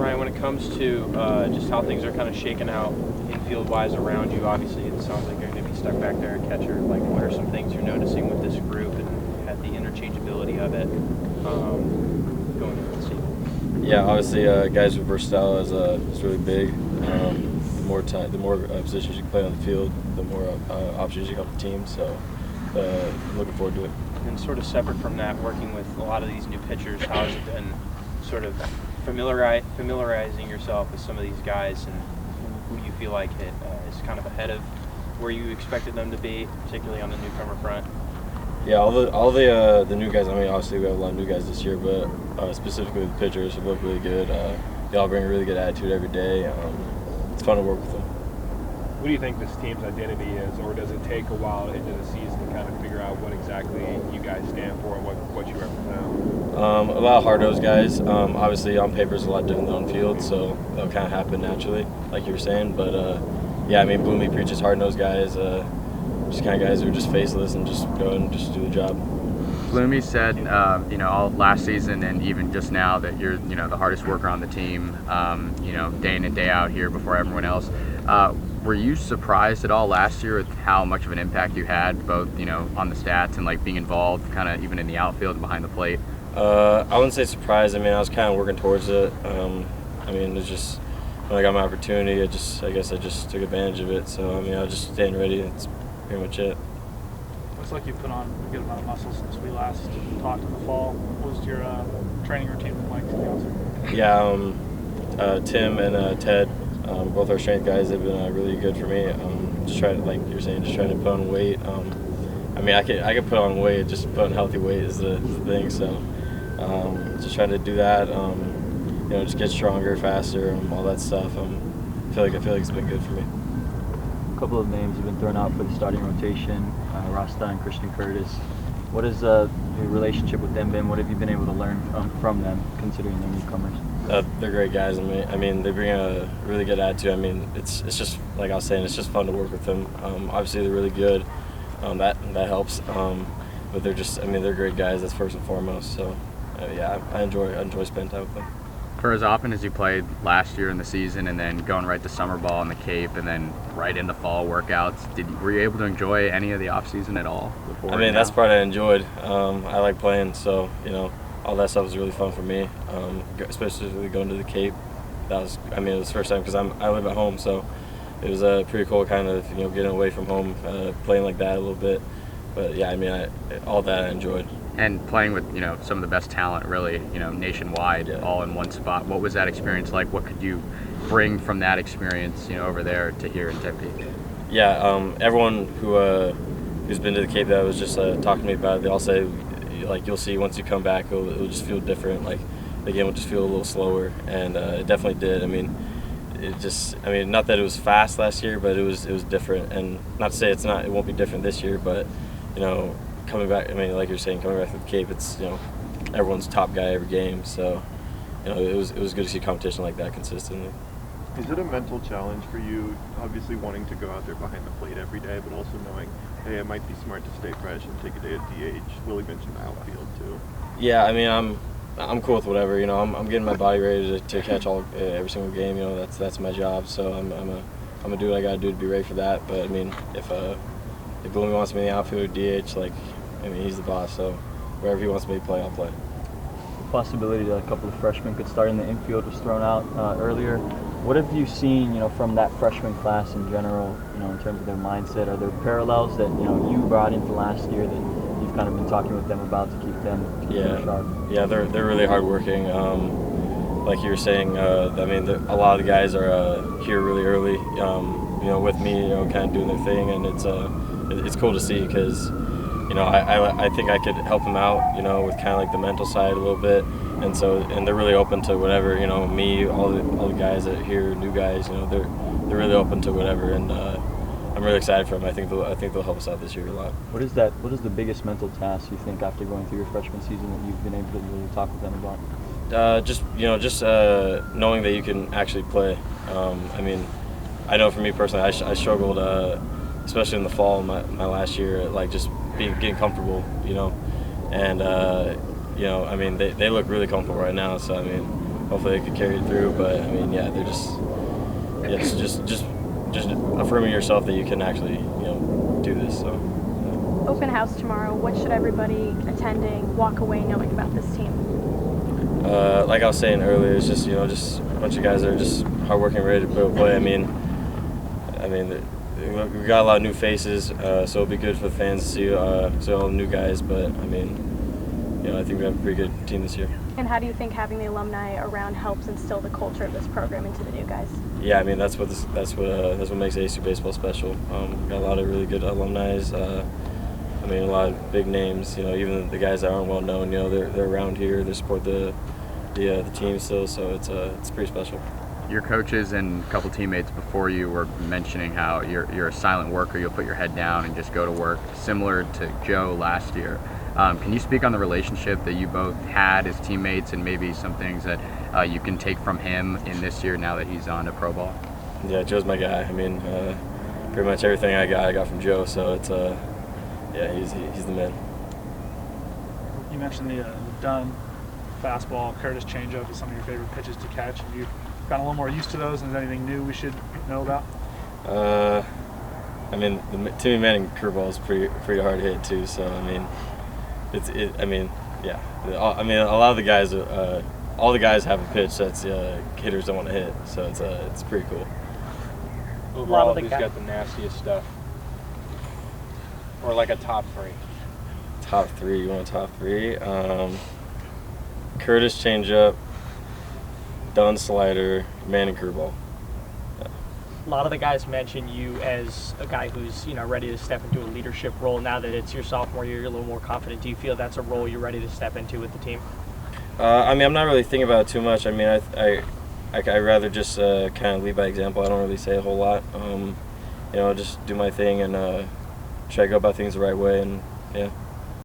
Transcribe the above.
Ryan, when it comes to just how things are kind of shaken out infield-wise around you, obviously it sounds like you're going to be stuck back there at catcher. Like, what are some things you're noticing with this group and at the interchangeability of it going into the season? Yeah, obviously guys with versatile is really big. The more positions you can play on the field, the more options you have the team. So I'm looking forward to it. And sort of separate from that, working with a lot of these new pitchers, how has it been sort of familiarizing yourself with some of these guys, and who you feel like it is kind of ahead of where you expected them to be, particularly on the newcomer front? Yeah, all the new guys. I mean, obviously we have a lot of new guys this year, but specifically the pitchers have looked really good. They all bring a really good attitude every day. It's fun to work with them. What do you think this team's identity is, or does it take a while into the season to kind of figure out what exactly you guys stand for and what you represent? A lot of hard-nosed guys. Obviously, on paper is a lot different than on field, so that'll kind of happen naturally, like you were saying. But yeah, I mean, Bloomy preaches hard-nosed guys, just kind of guys who are just faceless and just go and just do the job. Bloomy said, all last season and even just now that you're, the hardest worker on the team, day in and day out here before everyone else. Were you surprised at all last year with how much of an impact you had, both, on the stats and like being involved kind of even in the outfield and behind the plate? I wouldn't say surprised. I mean, I was kind of working towards it. I mean, it's just when I got my opportunity, I guess I just took advantage of it. So, I mean, I was just staying ready. That's pretty much it. Looks like you've put on a good amount of muscle since we last talked in the fall. What was your training routine like, to be honest? Yeah, Tim and Ted, both our strength guys, have been really good for me. Just trying to, like you're saying, just trying to put on weight. I mean, I could put on weight, just put on healthy weight is the thing. So, just trying to do that. Just get stronger, faster, all that stuff. I feel like it's been good for me. A couple of names have been thrown out for the starting rotation, Rasta and Christian Curtis. What has your relationship with them been? What have you been able to learn from them, considering they're newcomers? They're great guys. I mean, they bring a really good attitude. I mean, it's just, like I was saying, it's just fun to work with them. Obviously, they're really good. That helps. But they're great guys. That's first and foremost. So, yeah, I enjoy spending time with them. For as often as you played last year in the season and then going right to summer ball in the Cape and then right into fall workouts, were you able to enjoy any of the off season at all? I mean, that's the part I enjoyed. I like playing, so, all that stuff was really fun for me, especially going to the Cape. It was the first time because I live at home, so it was pretty cool kind of, getting away from home, playing like that a little bit. But, yeah, I mean, all that I enjoyed. And playing with, some of the best talent really, nationwide, yeah, all in one spot. What was that experience like? What could you bring from that experience, over there to here in Tempe? Yeah, everyone who's been to the Cape that was just talking to me about it, they all say, like, you'll see once you come back, it'll just feel different. Like, the game will just feel a little slower, and it definitely did. I mean, not that it was fast last year, but it was different. And not to say it won't be different this year, but coming back, like you're saying, coming back to the Cape, it's everyone's top guy every game. So it was good to see competition like that consistently. Is it a mental challenge for you, obviously wanting to go out there behind the plate every day, but also knowing, hey, it might be smart to stay fresh and take a day at DH? Willie mentioned the outfield too. Yeah, I mean, I'm cool with whatever. I'm getting my body ready to catch every single game. That's my job. So I'm gonna do what I gotta do to be ready for that. But I mean, if Bloomy wants me in the outfield or DH, he's the boss. So wherever he wants me to play, I'll play. The possibility that a couple of freshmen could start in the infield was thrown out earlier. What have you seen, from that freshman class in general, in terms of their mindset? Are there parallels that, you brought into last year that you've kind of been talking with them about to keep them sharp? Yeah, they're really hardworking. Like you were saying, a lot of the guys are here really early, with me, kind of doing their thing, and it's cool to see because, I think I could help them out, with kind of like the mental side a little bit. And they're really open to whatever, me, all the guys that are here, new guys, they're really open to whatever, and I'm really excited for them. I think they'll help us out this year a lot. What is the biggest mental task you think after going through your freshman season that you've been able to really talk with them about? Just knowing that you can actually play. I know for me personally, I struggled, especially in the fall, my last year, like just getting comfortable, and. They look really comfortable right now. So hopefully they could carry it through. But I mean, yeah, they're just affirming yourself that you can actually do this. So. Open house tomorrow. What should everybody attending walk away knowing about this team? Like I was saying earlier, it's just just a bunch of guys that are just hardworking, ready to play. I mean, we got a lot of new faces, so it'll be good for the fans to see all the new guys. But I mean, I think we have a pretty good team this year. And how do you think having the alumni around helps instill the culture of this program into the new guys? Yeah, I mean that's what makes ASU baseball special. Got a lot of really good alumni. I mean, a lot of big names. Even the guys that aren't well known. They're around here. They support the team still. So it's pretty special. Your coaches and a couple teammates before you were mentioning how you're a silent worker. You'll put your head down and just go to work, similar to Joe last year. Can you speak on the relationship that you both had as teammates and maybe some things that you can take from him in this year now that he's on to pro ball? Yeah, Joe's my guy. I mean, pretty much everything I got from Joe. So it's yeah, he's the man. You mentioned the Dunn fastball, Curtis changeup is some of your favorite pitches to catch. Have you gotten a little more used to those, and is there anything new we should know about? I mean, the Timmy Manning curveball is pretty hard hit too. So I mean, I mean, yeah. I mean, a lot of the guys, all the guys have a pitch that's hitters don't want to hit. So it's pretty cool. Overall, who's got the nastiest stuff? Or like a top three? Top three. You want a top three? Curtis changeup, Dunn slider, Manning curveball. Yeah. A lot of the guys mention you as a guy who's ready to step into a leadership role. Now that it's your sophomore year, you're a little more confident. Do you feel that's a role you're ready to step into with the team? I mean, I'm not really thinking about it too much. I mean, I rather just kind of lead by example. I don't really say a whole lot. Just do my thing and try to go about things the right way, and yeah.